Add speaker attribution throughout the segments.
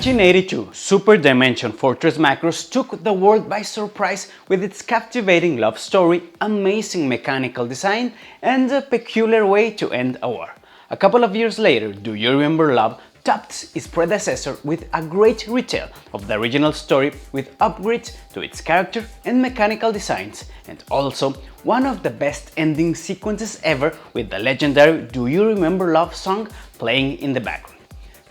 Speaker 1: 1982, Super Dimension Fortress Macross took the world by surprise with its captivating love story, amazing mechanical design, and a peculiar way to end a war. A couple of years later, Do You Remember Love topped its predecessor with a great retell of the original story with upgrades to its character and mechanical designs, and also one of the best ending sequences ever with the legendary Do You Remember Love song playing in the background.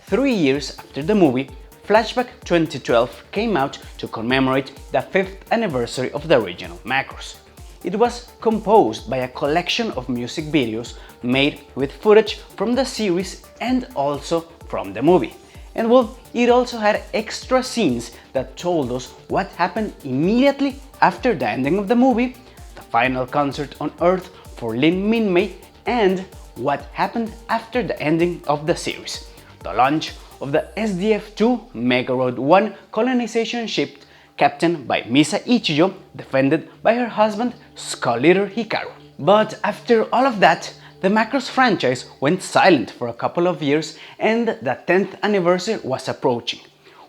Speaker 1: 3 years after the movie, Flashback 2012 came out to commemorate the 5th anniversary of the original Macross. It was composed by a collection of music videos made with footage from the series and also from the movie. And well, it also had extra scenes that told us what happened immediately after the ending of the movie, the final concert on Earth for Lin Minmay, and what happened after the ending of the series, the launch of the SDF-2 Mega Road 1 colonization ship captained by Misa Ichijo, defended by her husband Skull Eater Hikaru. But after all of that, the Macross franchise went silent for a couple of years and the 10th anniversary was approaching.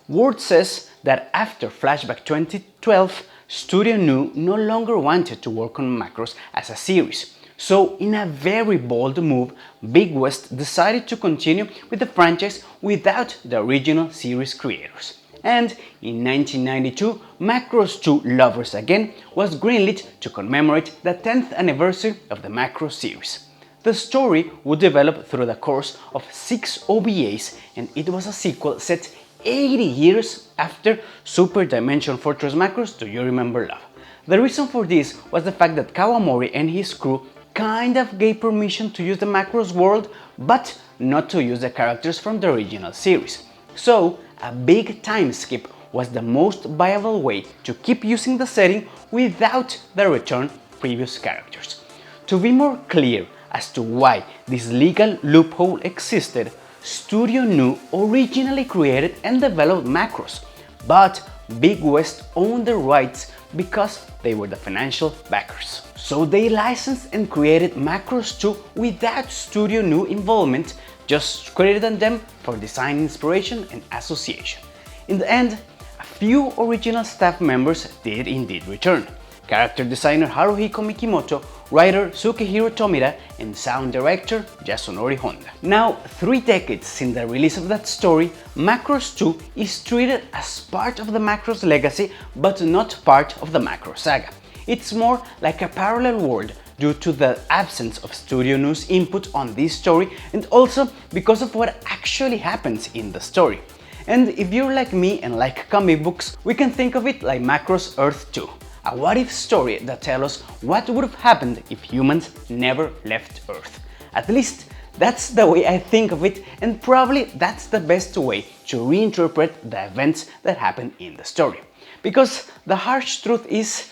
Speaker 1: Word says that after Flashback 2012, Studio Nue no longer wanted to work on Macross as a series. So in a very bold move, Big West decided to continue with the franchise without the original series creators. And in 1992, Macross II Lovers Again was greenlit to commemorate the 10th anniversary of the Macross series. The story would develop through the course of 6 OVAs, and it was a sequel set 80 years after Super Dimension Fortress Macross Do You Remember Love. The reason for this was the fact that Kawamori and his crew kind of gave permission to use the Macross world, but not to use the characters from the original series. So, a big time skip was the most viable way to keep using the setting without the return of previous characters. To be more clear as to why this legal loophole existed, Studio Nue originally created and developed Macross, but Big West owned the rights because they were the financial backers. So they licensed and created Macross 2 without Studio Nue involvement, just credited them for design inspiration and association. In the end, a few original staff members did indeed return. Character designer Haruhiko Mikimoto, writer Sukehiro Tomita, and sound director Yasunori Honda. Now, 3 decades since the release of that story, Macross 2 is treated as part of the Macross legacy but not part of the Macross saga. It's more like a parallel world due to the absence of Studio Nue's input on this story and also because of what actually happens in the story. And if you're like me and like comic books, we can think of it like Macross Earth 2. A what-if story that tells us what would have happened if humans never left Earth. At least that's the way I think of it, and probably that's the best way to reinterpret the events that happen in the story. Because the harsh truth is,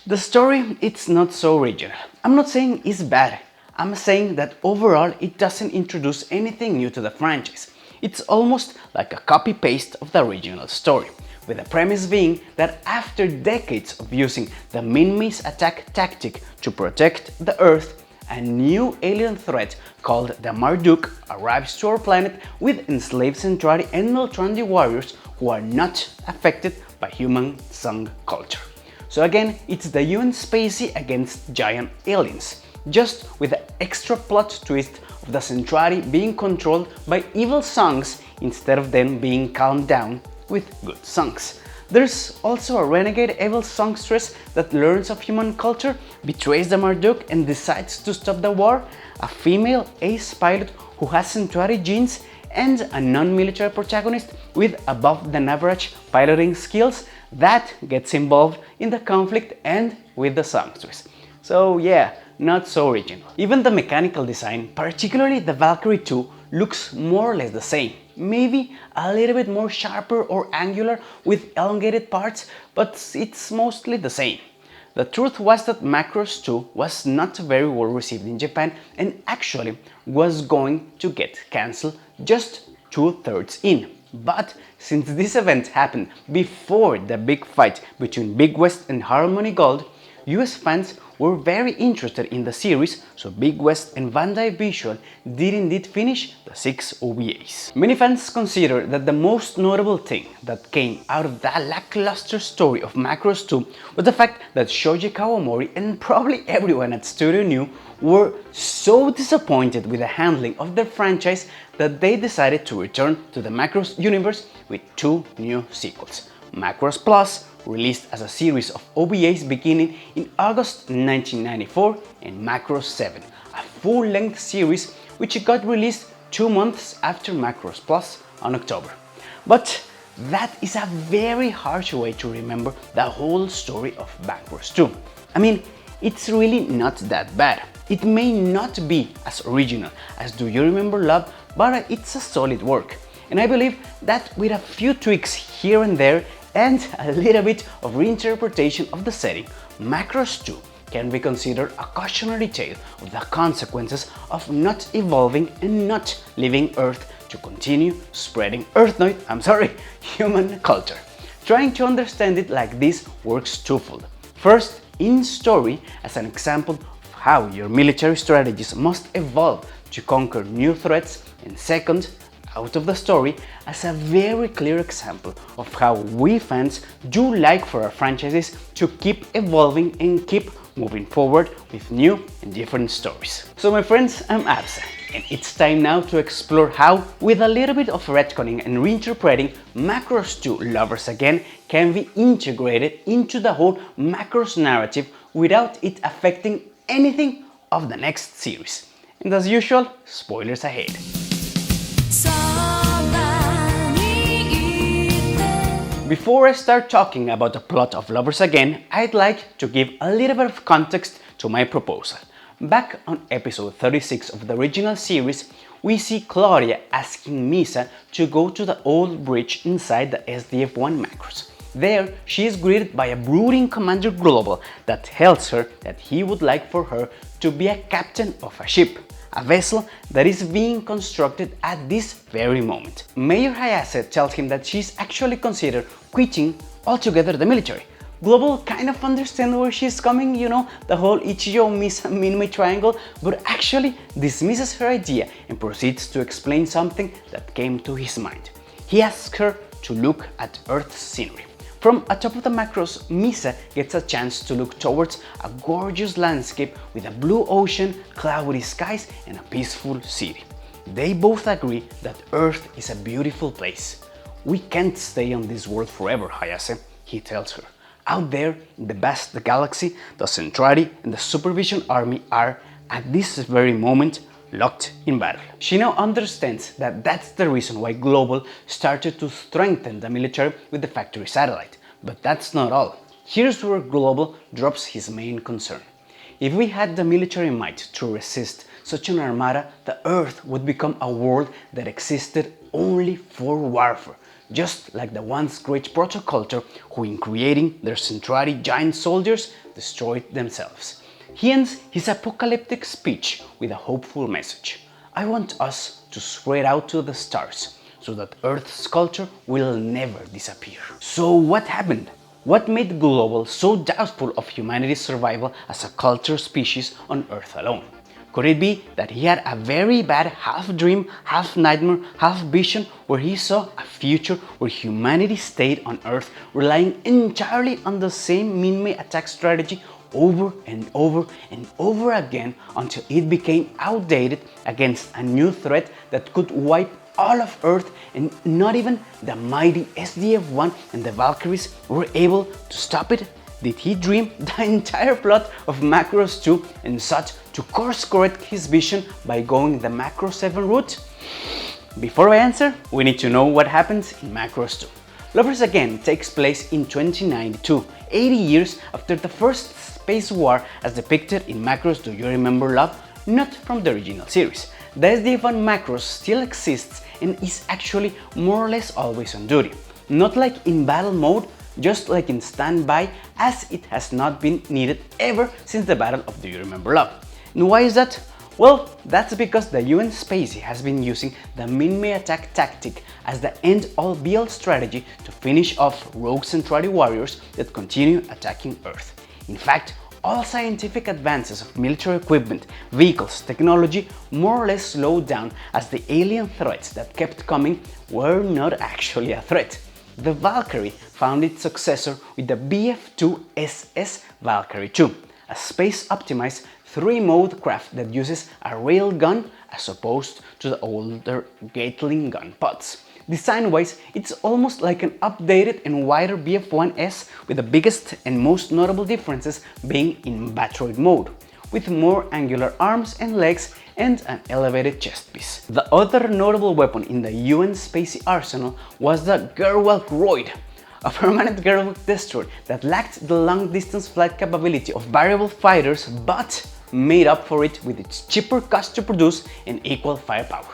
Speaker 1: the story it's not so original. I'm not saying it's bad, I'm saying that overall it doesn't introduce anything new to the franchise. It's almost like a copy-paste of the original story, with the premise being that after decades of using the Minmay Attack tactic to protect the Earth, a new alien threat called the Marduk arrives to our planet with enslaved Centauri and Meltrandi warriors who are not affected by human sung culture. So again, it's the UN Spacy against giant aliens, just with the extra plot twist of the Centauri being controlled by evil songs instead of them being calmed down with good songs. There's also a renegade evil songstress that learns of human culture, betrays the Marduk and decides to stop the war, a female ace pilot who has Centauri genes, and a non-military protagonist with above-than-average piloting skills that gets involved in the conflict and with the songstress. So yeah, not so original. Even the mechanical design, particularly the Valkyrie 2, looks more or less the same. Maybe a little bit more sharper or angular with elongated parts, but it's mostly the same. The truth was that Macross 2 was not very well received in Japan and actually was going to get cancelled just 2/3 in. But since this event happened before the big fight between Big West and Harmony Gold, US fans were very interested in the series, so Big West and Bandai Visual did indeed finish the 6 OVAs. Many fans consider that the most notable thing that came out of that lackluster story of Macross II was the fact that Shoji Kawamori and probably everyone at Studio Nue were so disappointed with the handling of their franchise that they decided to return to the Macross universe with 2 new sequels. Macross Plus, released as a series of OVAs beginning in August 1994, and Macross 7, a full-length series which got released 2 months after Macross Plus on October. But that is a very harsh way to remember the whole story of Macross 2. I mean, it's really not that bad. It may not be as original as Do You Remember Love, but it's a solid work. And I believe that with a few tweaks here and there and a little bit of reinterpretation of the setting, Macross 2 can be considered a cautionary tale of the consequences of not evolving and not leaving Earth to continue spreading human culture. Trying to understand it like this works twofold. First, in story, as an example of how your military strategies must evolve to conquer new threats, and second, out of the story, as a very clear example of how we fans do like for our franchises to keep evolving and keep moving forward with new and different stories. So my friends, I'm Absa, and it's time now to explore how, with a little bit of retconning and reinterpreting, Macross 2 Lovers Again can be integrated into the whole Macross narrative without it affecting anything of the next series. And as usual, spoilers ahead. Before I start talking about the plot of Lovers Again, I'd like to give a little bit of context to my proposal. Back on episode 36 of the original series, we see Claudia asking Misa to go to the old bridge inside the SDF-1 Macross. There, she is greeted by a brooding Commander Global that tells her that he would like for her to be a captain of a ship, a vessel that is being constructed at this very moment. Mayor Hayase tells him that she's actually considered quitting altogether the military. Global kind of understands where she's coming, you know, the whole Ichijo Misa Minmay triangle, but actually dismisses her idea and proceeds to explain something that came to his mind. He asks her to look at Earth's scenery. From atop of the Macross, Misa gets a chance to look towards a gorgeous landscape with a blue ocean, cloudy skies, and a peaceful city. They both agree that Earth is a beautiful place. "We can't stay on this world forever, Hayase," he tells her. "Out there, in the vast galaxy, the Centrari and the Supervision Army are, at this very moment, locked in battle." She now understands that that's the reason why Global started to strengthen the military with the factory satellite. But that's not all. Here's where Global drops his main concern. If we had the military might to resist such an armada, the Earth would become a world that existed only for warfare, just like the once great protoculture who, in creating their Centrari giant soldiers, destroyed themselves. He ends his apocalyptic speech with a hopeful message. "I want us to spread out to the stars, so that Earth's culture will never disappear." So what happened? What made Global so doubtful of humanity's survival as a culture species on Earth alone? Could it be that he had a very bad half-dream, half-nightmare, half-vision where he saw a future where humanity stayed on Earth relying entirely on the same Minmay Attack strategy over and over and over again until it became outdated against a new threat that could wipe all of Earth, and not even the mighty SDF-1 and the Valkyries were able to stop it? Did he dream the entire plot of Macross 2 and sought to course correct his vision by going the Macross 7 route? Before I answer, we need to know what happens in Macross 2. Lovers Again takes place in 2092, 80 years after the first space war as depicted in Macross Do You Remember Love, not from the original series. The SDF-1 Macross still exists and is actually more or less always on duty. Not like in battle mode, just like in standby, as it has not been needed ever since the Battle of Do You Remember Love. And why is that? Well, that's because the UN Spacy has been using the Minmay Attack tactic as the end-all be-all strategy to finish off rogue Centrari warriors that continue attacking Earth. In fact, all scientific advances of military equipment, vehicles, technology more or less slowed down as the alien threats that kept coming were not actually a threat. The Valkyrie found its successor with the BF-2SS Valkyrie II, a space-optimized three-mode craft that uses a railgun as opposed to the older Gatling gun pods. Design-wise, it's almost like an updated and wider BF-1S, with the biggest and most notable differences being in Batroid mode, with more angular arms and legs and an elevated chest piece. The other notable weapon in the UN Spacy arsenal was the Gerwalk Roid, a permanent Gerwalk destroyer that lacked the long-distance flight capability of variable fighters but made up for it with its cheaper cost to produce and equal firepower.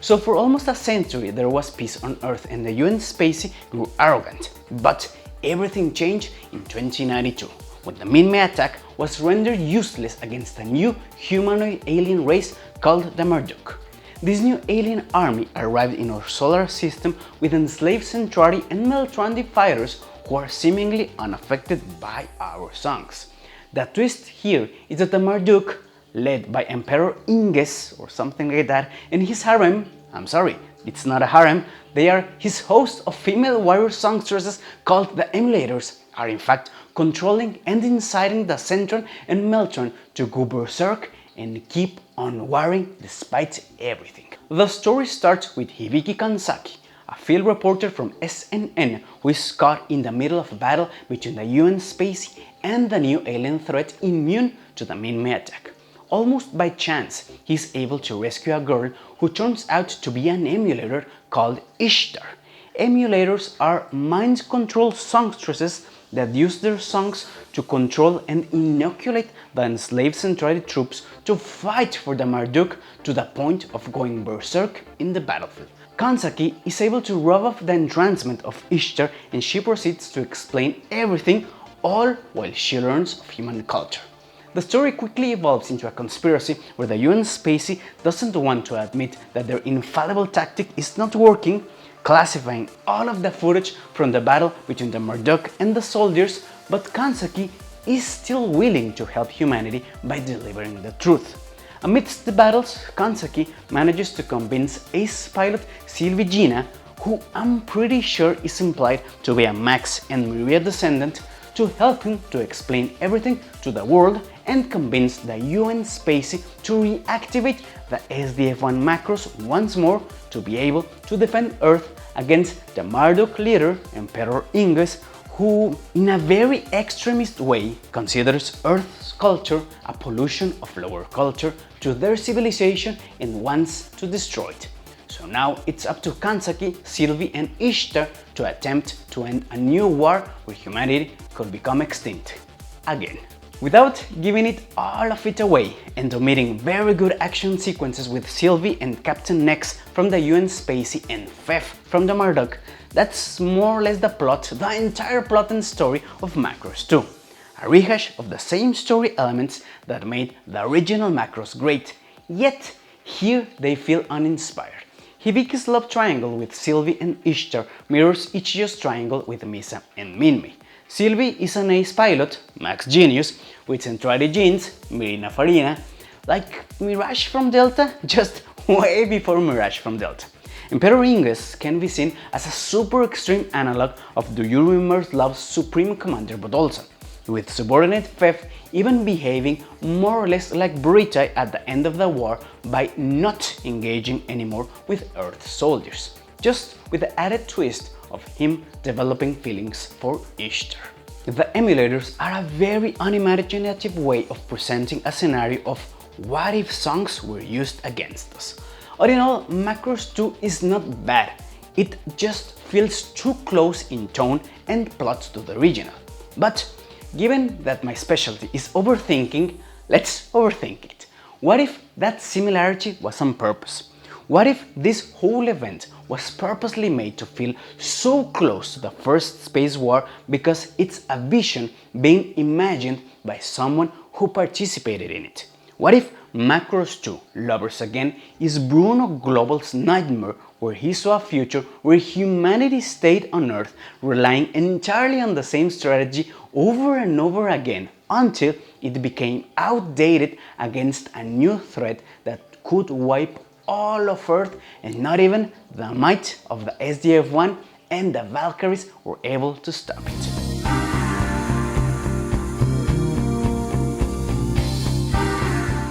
Speaker 1: So for almost a century there was peace on Earth and the UN Spacy grew arrogant. But everything changed in 2092, when the Minmay Attack was rendered useless against a new humanoid alien race called the Marduk. This new alien army arrived in our solar system with enslaved Centauri and Meltrandi fighters who are seemingly unaffected by our songs. The twist here is that the Marduk, led by Emperor Inges or something like that, and his harem, I'm sorry, it's not a harem, they are his host of female warrior songstresses called the Emulators, are in fact controlling and inciting the Centron and Meltron to go berserk and keep on warring despite everything. The story starts with Hibiki Kansaki, a field reporter from SNN who is caught in the middle of a battle between the UN Spacy and the new alien threat immune to the Minmay Attack. Almost by chance, he is able to rescue a girl who turns out to be an emulator called Ishtar. Emulators are mind-controlled songstresses that use their songs to control and inoculate the enslaved Centauri troops to fight for the Marduk to the point of going berserk in the battlefield. Kansaki is able to rub off the entrancement of Ishtar and she proceeds to explain everything, all while she learns of human culture. The story quickly evolves into a conspiracy where the UN Spacy doesn't want to admit that their infallible tactic is not working, classifying all of the footage from the battle between the Marduk and the soldiers, but Kansaki is still willing to help humanity by delivering the truth. Amidst the battles, Kansaki manages to convince ace pilot Sylvie Gina, who I'm pretty sure is implied to be a Max and Maria descendant, to help him to explain everything to the world and convince the UN Spacy to reactivate the SDF-1 Macross once more to be able to defend Earth against the Marduk leader, Emperor Inges, who, in a very extremist way, considers Earth's culture a pollution of lower culture to their civilization and wants to destroy it. So now it's up to Kansaki, Sylvie and Ishtar to attempt to end a new war where humanity could become extinct again. Without giving it all of it away and omitting very good action sequences with Sylvie and Captain Nex from the UN Spacy and Fef from the Marduk, that's more or less the entire plot and story of Macross II. A rehash of the same story elements that made the original Macross great, yet here they feel uninspired. Hibiki's love triangle with Sylvie and Ishtar mirrors Ichijo's triangle with Misa and Minmay. Sylvie is an ace pilot, Max Genius, with Centauri genes, Mirina Farina, like Mirage from Delta, just way before Mirage from Delta. Emperor Inges can be seen as a super extreme analog of Do You Remember Love's Supreme Commander Bodolzan, with subordinate Fef even behaving more or less like Britai at the end of the war by not engaging anymore with Earth soldiers, just with the added twist of him developing feelings for Ishtar. The emulators are a very unimaginative way of presenting a scenario of what if songs were used against us. All in all, Macross II is not bad, it just feels too close in tone and plot to the original. But given that my specialty is overthinking, let's overthink it. What if that similarity was on purpose? What if this whole event was purposely made to feel so close to the first space war because it's a vision being imagined by someone who participated in it? What if Macross II, Lovers Again, is Bruno Global's nightmare where he saw a future where humanity stayed on Earth relying entirely on the same strategy over and over again until it became outdated against a new threat that could wipe all of Earth, and not even the might of the SDF-1 and the Valkyries were able to stop it.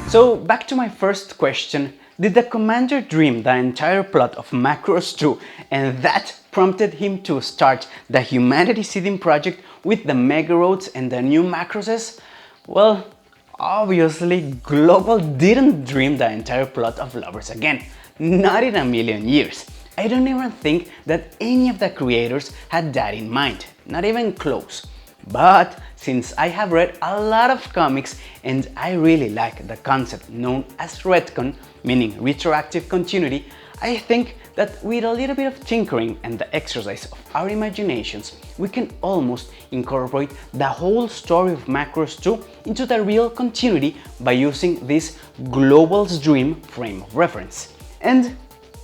Speaker 1: So back to my first question, did the commander dream the entire plot of Macross II and that prompted him to start the humanity seeding project with the mega roads and the new Macrosses? Well, obviously Global didn't dream the entire plot of Lovers Again, not in a million years. I don't even think that any of the creators had that in mind, not even close. But since I have read a lot of comics and I really like the concept known as retcon, meaning retroactive continuity, I think that with a little bit of tinkering and the exercise of our imaginations, we can almost incorporate the whole story of Macross II into the real continuity by using this Global's dream frame of reference. And,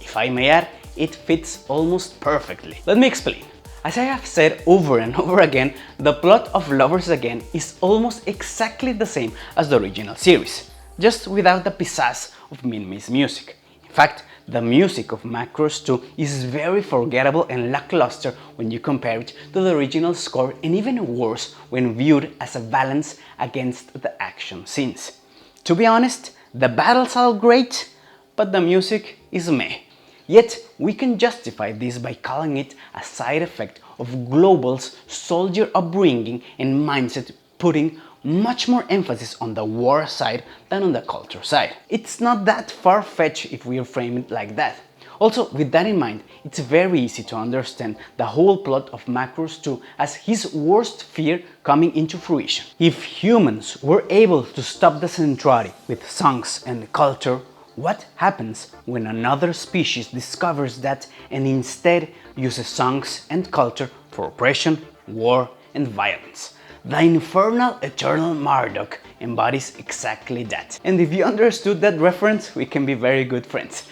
Speaker 1: if I may add, it fits almost perfectly. Let me explain. As I have said over and over again, the plot of Lovers Again is almost exactly the same as the original series, just without the pizzazz of Minmay's music. In fact, the music of Macross II is very forgettable and lackluster when you compare it to the original score, and even worse when viewed as a balance against the action scenes. To be honest, the battles are great, but the music is meh. Yet, we can justify this by calling it a side effect of Global's soldier upbringing and mindset, putting much more emphasis on the war side than on the culture side. It's not that far-fetched if we frame it like that. Also, with that in mind, it's very easy to understand the whole plot of Macross II as his worst fear coming into fruition. If humans were able to stop the Centauri with songs and culture, what happens when another species discovers that and instead uses songs and culture for oppression, war, and violence? The infernal eternal Marduk embodies exactly that. And if you understood that reference, we can be very good friends.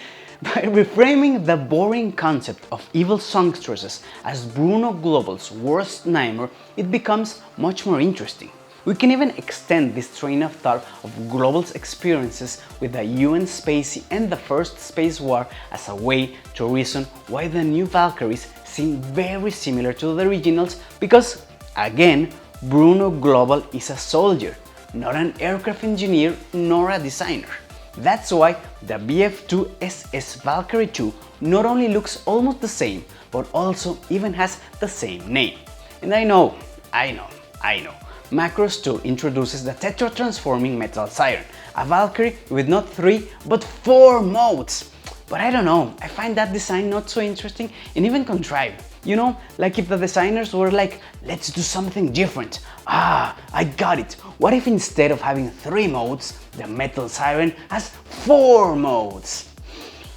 Speaker 1: By reframing the boring concept of evil songstresses as Bruno Global's worst nightmare, it becomes much more interesting. We can even extend this train of thought of Global's experiences with the UN Spacy and the First Space War as a way to reason why the new Valkyries seem very similar to the originals, because, again, Bruno Global is a soldier, not an aircraft engineer nor a designer. That's why the BF-2 SS Valkyrie 2 not only looks almost the same, but also even has the same name. And I know, Macross II introduces the tetra-transforming metal siren, a Valkyrie with not 3 but 4 modes. But I don't know, I find that design not so interesting and even contrived. You know, like if the designers were like, let's do something different. Ah, I got it. What if instead of having 3 modes, the metal siren has 4 modes?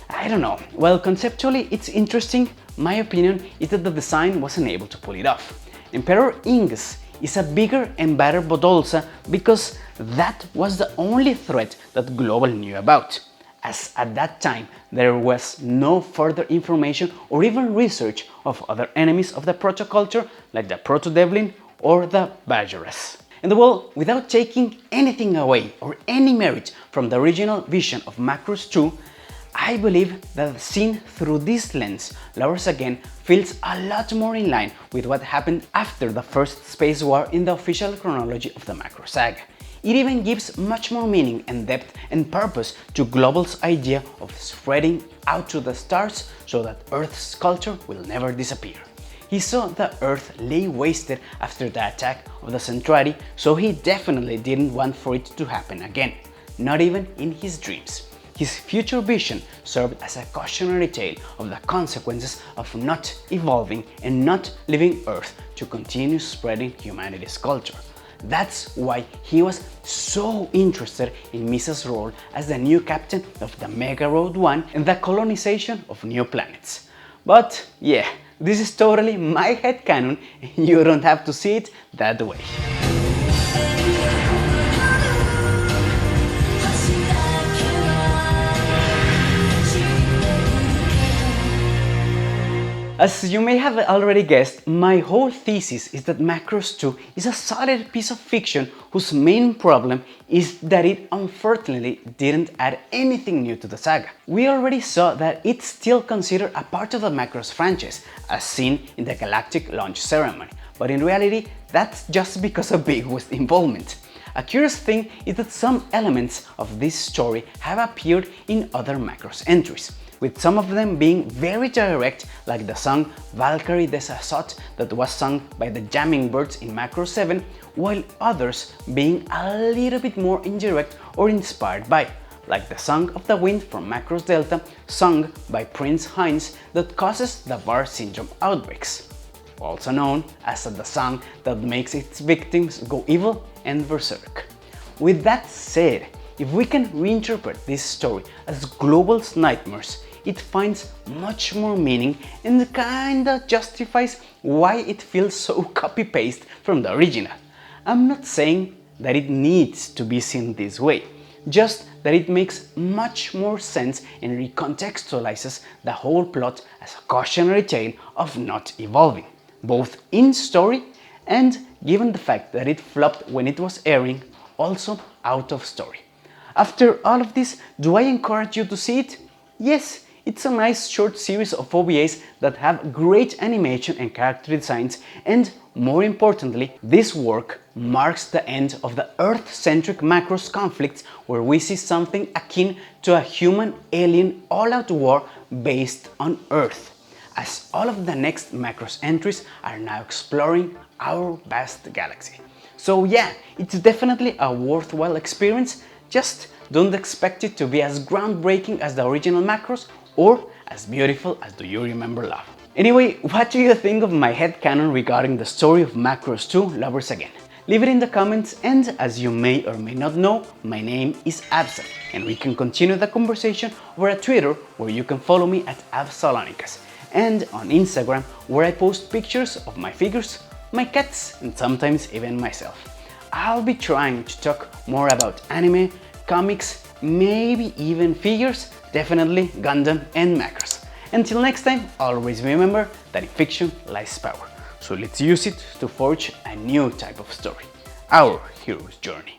Speaker 1: I don't know. Well, conceptually it's interesting. My opinion is that the design wasn't able to pull it off. Emperor Ingus is a bigger and better Bodolsa because that was the only threat that Global knew about, as at that time there was no further information or even research of other enemies of the proto-culture like the Proto-Devlin or the Bajoress. And well, without taking anything away or any merit from the original vision of Macross II, I believe that seen through this lens, Lovers Again feels a lot more in line with what happened after the First Space War in the official chronology of the Macross saga. It even gives much more meaning and depth and purpose to Global's idea of spreading out to the stars so that Earth's culture will never disappear. He saw the Earth lay wasted after the attack of the Centauri, so he definitely didn't want for it to happen again, not even in his dreams. His future vision served as a cautionary tale of the consequences of not evolving and not leaving Earth to continue spreading humanity's culture. That's why he was so interested in Misa's role as the new captain of the Mega Road 1 and the colonization of new planets. But yeah, this is totally my headcanon, and you don't have to see it that way. As you may have already guessed, my whole thesis is that Macross II is a solid piece of fiction whose main problem is that it unfortunately didn't add anything new to the saga. We already saw that it's still considered a part of the Macross franchise, as seen in the Galactic launch ceremony, but in reality that's just because of Big West's involvement. A curious thing is that some elements of this story have appeared in other Macross entries, with some of them being very direct, like the song Valkyrie des Assauts that was sung by the Jamming Birds in Macross 7, while others being a little bit more indirect or inspired by, like the Song of the Wind from Macross Delta, sung by Prince Heinz, that causes the Bar syndrome outbreaks, also known as the song that makes its victims go evil and berserk. With that said, if we can reinterpret this story as Global's nightmares, it finds much more meaning and kinda justifies why it feels so copy-paste from the original. I'm not saying that it needs to be seen this way, just that it makes much more sense and recontextualizes the whole plot as a cautionary tale of not evolving, both in story and, given the fact that it flopped when it was airing, also out of story. After all of this, do I encourage you to see it? Yes, it's a nice short series of OVAs that have great animation and character designs, and more importantly, this work marks the end of the Earth-centric Macross conflicts, where we see something akin to a human-alien all-out war based on Earth, as all of the next Macross entries are now exploring our vast galaxy. So yeah, it's definitely a worthwhile experience, just don't expect it to be as groundbreaking as the original Macross or as beautiful as Do You Remember Love. Anyway, what do you think of my headcanon regarding the story of Macross II Lovers Again? Leave it in the comments, and as you may or may not know, my name is Absa, and we can continue the conversation over at Twitter, where you can follow me at Absalonicas, and on Instagram, where I post pictures of my figures, my cats, and sometimes even myself. I'll be trying to talk more about anime, comics, maybe even figures, definitely Gundam and Macross. Until next time, always remember that in fiction lies power. So let's use it to forge a new type of story, our hero's journey.